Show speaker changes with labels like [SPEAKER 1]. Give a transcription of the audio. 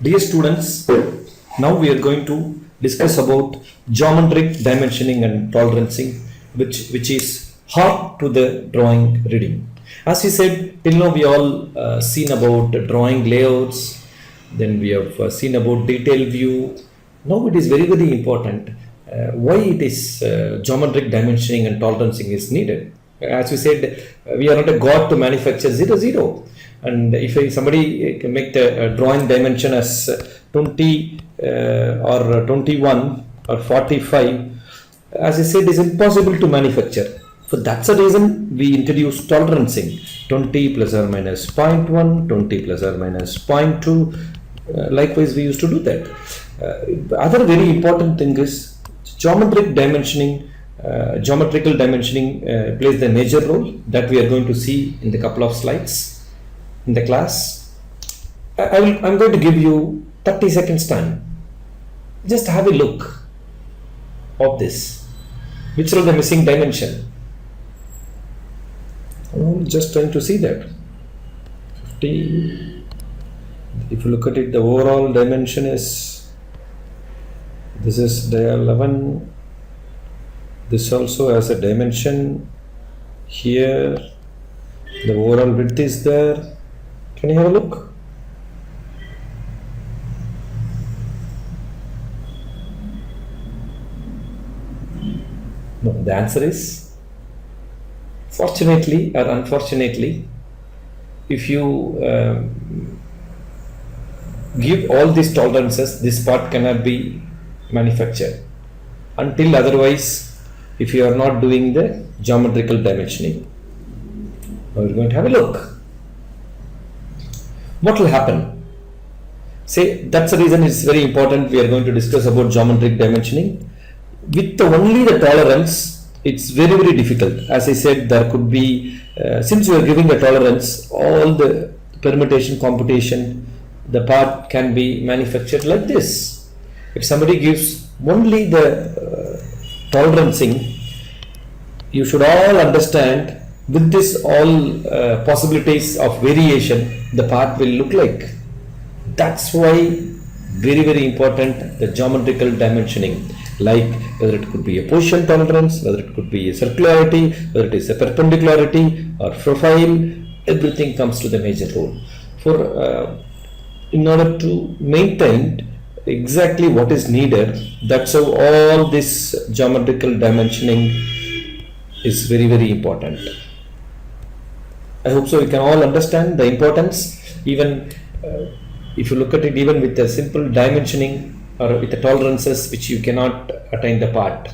[SPEAKER 1] Dear students, now we are going to discuss about geometric dimensioning and tolerancing, which is hard to the drawing reading. As we said, till now we all seen about drawing layouts, then we have seen about detail view. Now it is very important why it is geometric dimensioning and tolerancing is needed. As we said, we are not a god to manufacture 0, and if somebody can make the drawing dimension as 20 or 21 or 45, as I said, it is impossible to manufacture. So that's the reason we introduced tolerancing, 20 plus or minus 0.1, 20 plus or minus 0.2. Likewise, we used to do that. Other very important thing is geometrical dimensioning plays the major role that we are going to see in the couple of slides in the class. I'm going to give you 30 seconds time. Just have a look of this. Which are the missing dimension? I'm just trying to see that. 50. If you look at it, the overall dimension is, this is dia 11. This also has a dimension. Here the overall width is there. Can you have a look? No, the answer is, fortunately or unfortunately, if you give all these tolerances, this part cannot be manufactured until otherwise, if you are not doing the geometrical dimensioning. Now we're going to have a look. What will happen? Say, that's the reason it's very important we are going to discuss about geometric dimensioning. With only the tolerance, it's very difficult. As I said, there could be, since you are giving a tolerance, all the permutation, computation, the part can be manufactured like this. If somebody gives only the tolerancing, you should all understand with this all possibilities of variation, the part will look like. That's why very important the geometrical dimensioning, like whether it could be a position tolerance, whether it could be a circularity, whether it is a perpendicularity or profile, everything comes to the major role. For in order to maintain exactly what is needed, that's how all this geometrical dimensioning is very important. I hope so you can all understand the importance. Even if you look at it, even with a simple dimensioning or with the tolerances which you cannot attain the part.